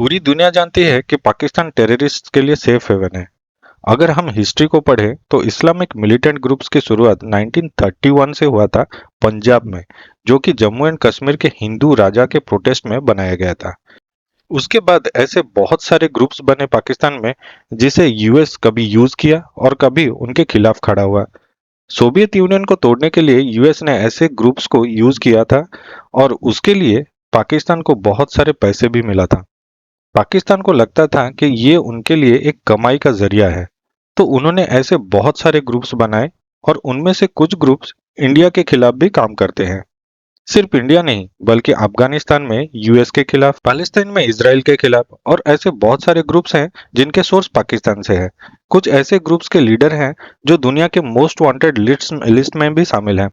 पूरी दुनिया जानती है कि पाकिस्तान टेररिस्ट के लिए सेफ हेवन है। अगर हम हिस्ट्री को पढ़ें तो इस्लामिक मिलिटेंट ग्रुप्स की शुरुआत 1931 से हुआ था पंजाब में, जो कि जम्मू एंड कश्मीर के हिंदू राजा के प्रोटेस्ट में बनाया गया था। उसके बाद ऐसे बहुत सारे ग्रुप्स बने पाकिस्तान में जिसे यूएस कभी यूज किया और कभी उनके खिलाफ खड़ा हुआ। सोवियत यूनियन को तोड़ने के लिए यूएस ने ऐसे ग्रुप्स को यूज किया था और उसके लिए पाकिस्तान को बहुत सारे पैसे भी मिला था। पाकिस्तान को लगता था कि ये उनके लिए एक कमाई का जरिया है, तो उन्होंने ऐसे बहुत सारे ग्रुप्स बनाए और उनमें से कुछ ग्रुप्स इंडिया के खिलाफ भी काम करते हैं। सिर्फ इंडिया नहीं बल्कि अफगानिस्तान में यूएस के खिलाफ, पाकिस्तान में इजराइल के खिलाफ और ऐसे बहुत सारे ग्रुप्स हैं जिनके सोर्स पाकिस्तान से है। कुछ ऐसे ग्रुप्स के लीडर हैं जो दुनिया के मोस्ट वांटेड लिस्ट में भी शामिल हैं।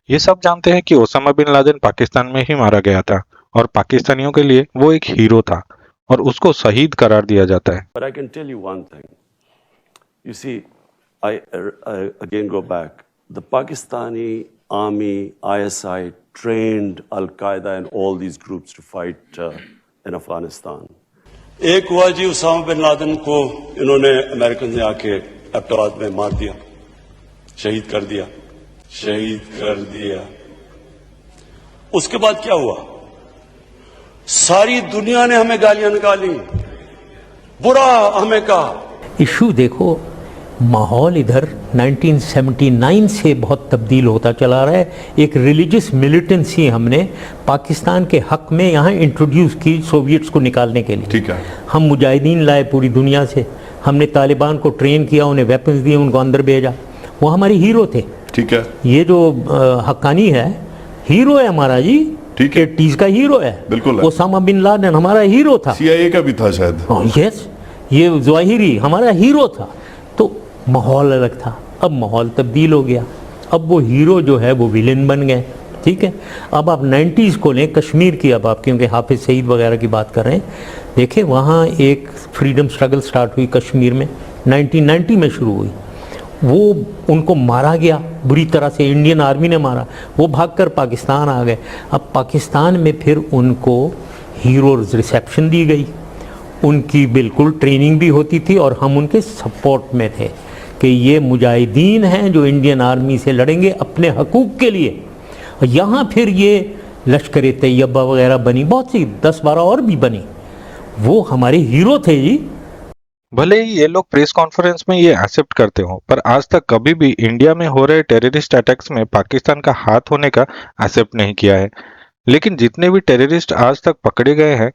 ये सब जानते हैं कि ओसामा बिन लादेन पाकिस्तान में ही मारा गया था और पाकिस्तानियों के लिए वो एक हीरो था और उसको शहीद करार दिया जाता है। But I can tell you one thing. You see, I again go back. The Pakistani army, ISI, trained Al-Qaeda and all these groups to fight in Afghanistan. एक हुआ जी उसामा बिन लादेन को इन्होंने अमेरिकन ने आके एबटाबाद में मार दिया, शहीद कर दिया, शहीद कर दिया। उसके बाद क्या हुआ? सारी दुनिया ने हमें गालियां निकाली, बुरा हमें कहा। इशू देखो, माहौल इधर 1979 से बहुत तब्दील होता चला रहा है। एक रिलीजियस मिलिटेंसी हमने पाकिस्तान के हक में यहाँ इंट्रोड्यूस की सोवियट्स को निकालने के लिए। ठीक है, हम मुजाहिदीन लाए पूरी दुनिया से, हमने तालिबान को ट्रेन किया, उन्हें वेपन्स दिए, उनको अंदर भेजा। वो हमारे हीरो थे। ठीक है, ये जो हक्कानी है हीरो है हमारा जी। ठीक है, टीज का हीरो है, बिल्कुल। ओसामा बिन लादेन हमारा हीरो था, CIA का भी था शायद। यस, ये ज़वाहिरी हमारा हीरो था। तो माहौल अलग था, अब माहौल तब्दील हो गया। अब वो हीरो जो है वो विलेन बन गए। ठीक है, अब आप 90s को लें, कश्मीर की, अब आप क्योंकि हाफिज सईद वगैरह की बात कर रहे हैं, देखें वहाँ एक फ्रीडम स्ट्रगल स्टार्ट हुई कश्मीर में, 1990 में शुरू हुई। वो उनको मारा गया बुरी तरह से, इंडियन आर्मी ने मारा, वो भागकर पाकिस्तान आ गए। अब पाकिस्तान में फिर उनको हीरोज़ रिसेप्शन दी गई, उनकी बिल्कुल ट्रेनिंग भी होती थी और हम उनके सपोर्ट में थे कि ये मुजाहिदीन हैं जो इंडियन आर्मी से लड़ेंगे अपने हकूक़ के लिए। और यहाँ फिर ये लश्कर तैयबा वगैरह बनी, बहुत सी 10-12 और भी बनी। वो हमारे हीरो थे जी। भले ही ये लोग प्रेस कॉन्फ्रेंस में ये एक्सेप्ट करते हो, पर आज तक कभी भी इंडिया में हो रहे टेररिस्ट अटैक्स में पाकिस्तान का हाथ होने का एक्सेप्ट नहीं किया है। लेकिन जितने भी टेररिस्ट आज तक पकड़े गए हैं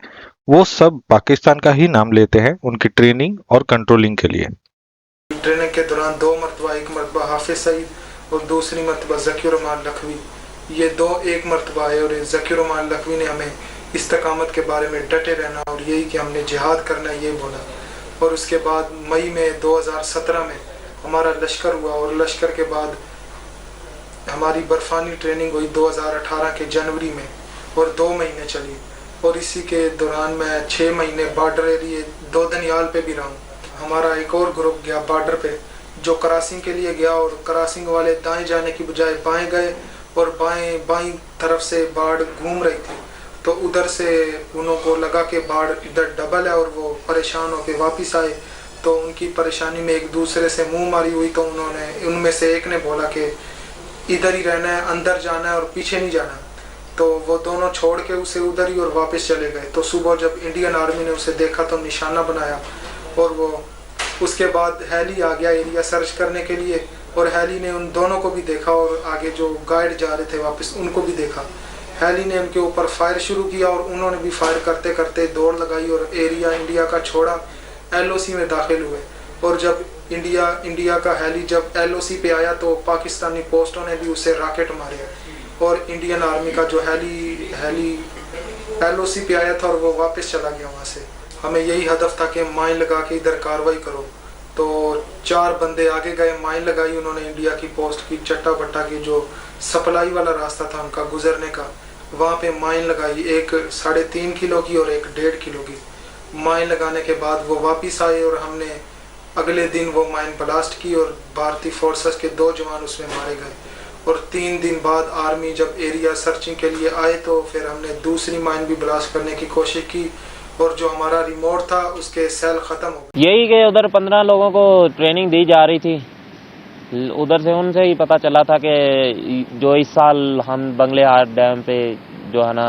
वो सब पाकिस्तान का ही नाम लेते हैं उनकी ट्रेनिंग और कंट्रोलिंग के लिए। ट्रेनिंग के दौरान 2 मरतबा, एक मरतबा हाफिज सईद और दूसरी मरतबा ज़कीर रहमान लखवी, ये दो एक मरतबा आए और ज़कीर रहमान लखवी ने हमें इस्तकामत के बारे में डटे रहना और यही कि हमने जिहाद करना ये बोला। और उसके बाद मई में 2017 में हमारा लश्कर हुआ और लश्कर के बाद हमारी बर्फानी ट्रेनिंग हुई 2018 के जनवरी में और 2 महीने चली। और इसी के दौरान मैं 6 महीने बॉर्डर एरिए दोदनियाल पे भी रहा हूँ। हमारा एक और ग्रुप गया बॉर्डर पे जो क्रॉसिंग के लिए गया और क्रॉसिंग वाले दाएं जाने की बजाय बाएं गए और बाईं तरफ से बाढ़ घूम रही थी, तो उधर से उनको लगा कि बाढ़ इधर डबल है और वो परेशान होकर वापस आए। तो उनकी परेशानी में एक दूसरे से मुंह मारी हुई, तो उनमें से एक ने बोला कि इधर ही रहना है, अंदर जाना है और पीछे नहीं जाना। तो वो दोनों छोड़ के उसे उधर ही और वापस चले गए। तो सुबह जब इंडियन आर्मी ने उसे देखा तो निशाना बनाया और वो उसके बाद हेली आ गया एरिया सर्च करने के लिए और हेली ने उन दोनों को भी देखा और आगे जो गाइड जा रहे थे वापस उनको भी देखा। हेली ने उनके ऊपर फायर शुरू किया और उन्होंने भी फायर करते करते दौड़ लगाई और एरिया इंडिया का छोड़ा, LOC में दाखिल हुए। और जब इंडिया का हेली जब LOC पे आया तो पाकिस्तानी पोस्टों ने भी उसे रॉकेट मारे और इंडियन आर्मी का जो हेली LOC पे आया था और वो वापस चला गया वहाँ से। हमें यही हदफ था कि माइन लगा के इधर कार्रवाई करो। तो 4 बंदे आगे गए, माइन लगाई उन्होंने इंडिया की पोस्ट की, चट्टा बट्टा की जो सप्लाई वाला रास्ता था उनका गुजरने का, वहाँ पे माइन लगाई, एक 3.5 किलो की और एक 1.5 किलो की। माइन लगाने के बाद वो वापस आए और हमने अगले दिन वो माइन ब्लास्ट की और भारतीय फोर्सेस के 2 जवान उसमें मारे गए। और 3 दिन बाद आर्मी जब एरिया सर्चिंग के लिए आए तो फिर हमने दूसरी माइन भी ब्लास्ट करने की कोशिश की और जो हमारा रिमोट था उसके सेल ख़त्म हो गए। यही कि उधर 15 लोगों को ट्रेनिंग दी जा रही थी। उधर से उनसे ही पता चला था कि जो इस साल हम बंगलेहाट डैम पे जो है ना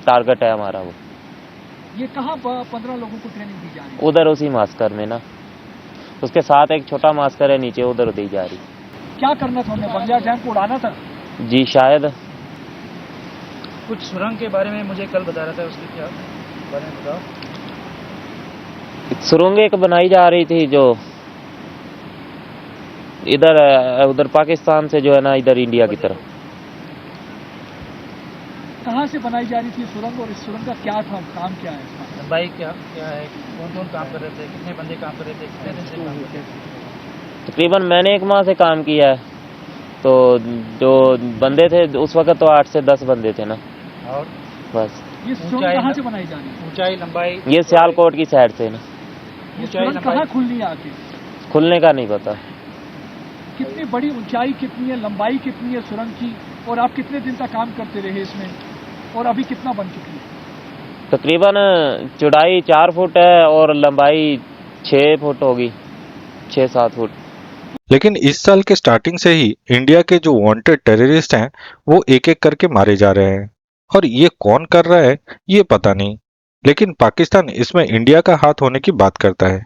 टारगेट है हमारा वो। ये कहाँ 15 लोगों को ट्रेनिंग दी जा रही है? उधर उसी मास्कर में ना, उसके साथ एक छोटा मास्कर है नीचे, उधर दी जा रही। क्या करना था उन्हें? बंगला डैम को उड़ाना था? जी शायद। कुछ सुरंग के बारे में मुझे कल बता रहा था, उसके क्या बारे में बताओ। सुरंग एक बनाई जा रही थी जो इधर उधर पाकिस्तान से जो है ना इधर इंडिया की तरफ। कहाँ से बनाई जा रही थी सुरंग, और इस सुरंग का क्या था, काम क्या है इसका? लंबाई क्या क्या है, कौन कौन काम कर रहे थे, कितने बंदे काम कर रहे थे, कितने दिन से काम कर रहे थे? तकरीबन मैंने 1 माह से काम किया है, तो जो बंदे थे उस वक्त तो 8 से 10 बंदे थे ना, और बस। ये सुरंग कहाँ से बनाई जा रही है? ऊंचाई लंबाई? ये सियालकोट की साइड से ना। ये ऊंचाई सुरंग लंबाई? कहाँ खुलनी है आके? खुलने का नहीं पता। कितनी बड़ी ऊंचाई कितनी है, लंबाई कितनी है सुरंग की, और आप कितने दिन तक काम करते रहे इसमें, और अभी कितना बन चुकी है? तकरीबन चौड़ाई 4 फुट है और लंबाई 6 फुट होगी, 6-7 फुट। लेकिन इस साल के स्टार्टिंग से ही इंडिया के जो वांटेड टेररिस्ट हैं वो एक एक करके मारे जा रहे हैं, और ये कौन कर रहा है ये पता नहीं, लेकिन पाकिस्तान इसमें इंडिया का हाथ होने की बात करता है।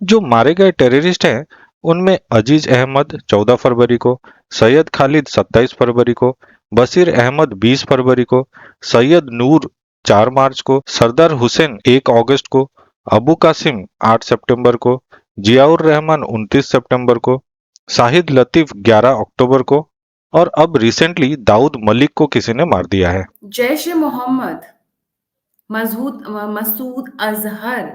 जो मारे गए टेररिस्ट हैं उनमें अजीज अहमद 14 फरवरी को, सैयद खालिद 27 फरवरी को, बशीर अहमद 20 फरवरी को, सैयद नूर 4 मार्च को, सरदार हुसैन 1 अगस्त को, अबू कासिम 8 सितंबर को, जियाउर रहमान 29 सितंबर को, शाहिद लतीफ 11 अक्टूबर को, और अब रिसेंटली दाऊद मलिक को किसी ने मार दिया है। जैश ए मोहम्मद मसूद अजहर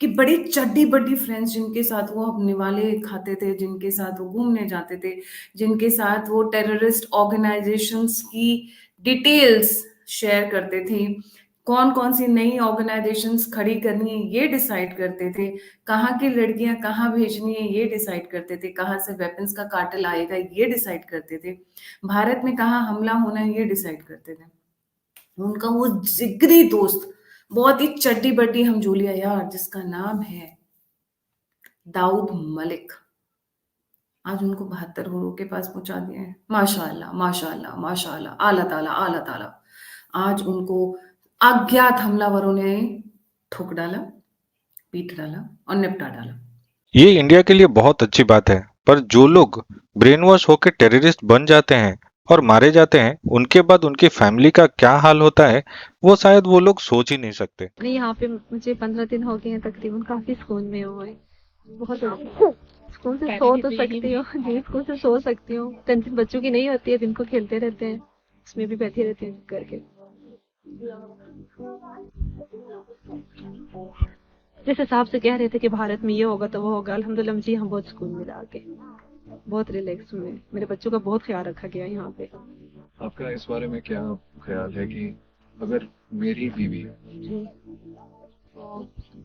की बड़ी चड्डी बड्डी फ्रेंड्स, जिनके साथ वो अपने वाले खाते थे, जिनके साथ वो घूमने जाते थे, जिनके साथ वो टेररिस्ट ऑर्गेनाइजेशंस की डिटेल्स शेयर करते थे, कौन कौन सी नई ऑर्गेनाइजेशंस खड़ी करनी है ये डिसाइड करते थे, कहाँ की लड़कियां कहाँ भेजनी है ये डिसाइड करते थे, कहाँ से वेपन्स का कार्टेल आएगा ये डिसाइड करते थे, भारत में कहाँ हमला होना है ये डिसाइड करते थे। उनका वो जिगरी दोस्त, बहुत ही चड्डी बड्डी हमजोलिया यार, जिसका नाम है दाऊद मलिक, आज उनको 72 करोड़ के पास पहुंचा दिया है। माशाअल्लाह माशाअल्लाह माशाअल्लाह, आला ताला आला ताला। आज उनको अज्ञात हमलावरों ने ठोक डाला, पीट डाला और निपटा डाला। ये इंडिया के लिए बहुत अच्छी बात है, पर जो लोग ब्रेन वॉश होकर टेररिस्ट बन जाते हैं और मारे जाते हैं, उनके बाद उनकी फैमिली का क्या हाल होता है वो शायद वो लोग सोच ही नहीं सकते। नहीं, यहाँ पे मुझे 15 दिन हो गए हैं तकरीबन, काफी सुकून में हुआ है, बहुत सुकून से सो तो सकती हूँ जी, सुकून से सो सकती हूँ, टेंशन बच्चों की नहीं होती है, दिन को खेलते रहते हैं, उसमें भी बैठी रहती हूँ करके। जिस हिसाब से कह रहे थे कि भारत में ये होगा तो वो होगा, अल्हम्दुलिल्लाह जी हम बहुत सुकून मिला आके, बहुत रिलैक्स हुए, मेरे बच्चों का बहुत ख्याल रखा गया यहाँ पे। आपका इस बारे में क्या ख्याल है कि अगर मेरी बीवी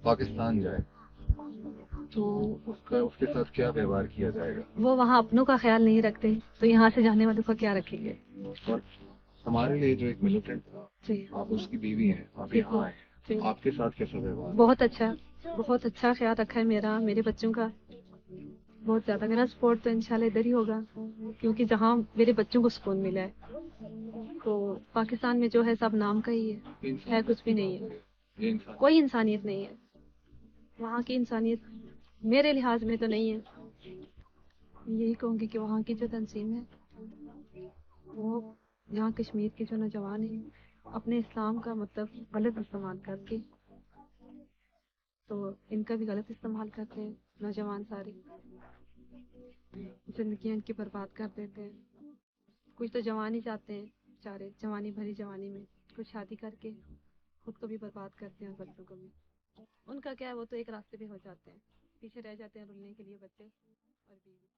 पाकिस्तान जाए तो उसके साथ क्या व्यवहार किया जाएगा? वो वहाँ अपनों का ख्याल नहीं रखते तो यहाँ से जाने वालों का क्या रखेंगे? और हमारे लिए जो एक मिलिटेंट था, जी आप उसकी बीवी हैं, आप यहाँ आए, जी, आपके साथ कैसा व्यवहार? बहुत अच्छा ख्याल रखा है मेरा, मेरे बच्चों का बहुत ज्यादा। मेरा सपोर्ट तो इंशाल्लाह इधर ही होगा, क्योंकि जहाँ मेरे बच्चों को सुकून मिला है, तो पाकिस्तान में जो है सब नाम का ही है, कुछ भी नहीं है, ये इंसान कोई इंसानियत नहीं है वहाँ की। इंसानियत मेरे लिहाज में तो नहीं है। यही कहूँगी कि वहाँ की जो तंजीम है, वो यहाँ कश्मीर के जो नौजवान हैं अपने इस्लाम का मतलब गलत इस्तेमाल करके, तो इनका भी गलत इस्तेमाल करते हैं नौजवान, सारी जिंदगी इनकी बर्बाद कर देते हैं। कुछ तो जवानी चाहते हैं बेचारे, जवानी भरी जवानी में कुछ शादी करके खुद को भी बर्बाद करते हैं और बच्चों को भी। उनका क्या है, वो तो एक रास्ते पे हो जाते हैं, पीछे रह जाते हैं रुलने के लिए बच्चे और बीवी।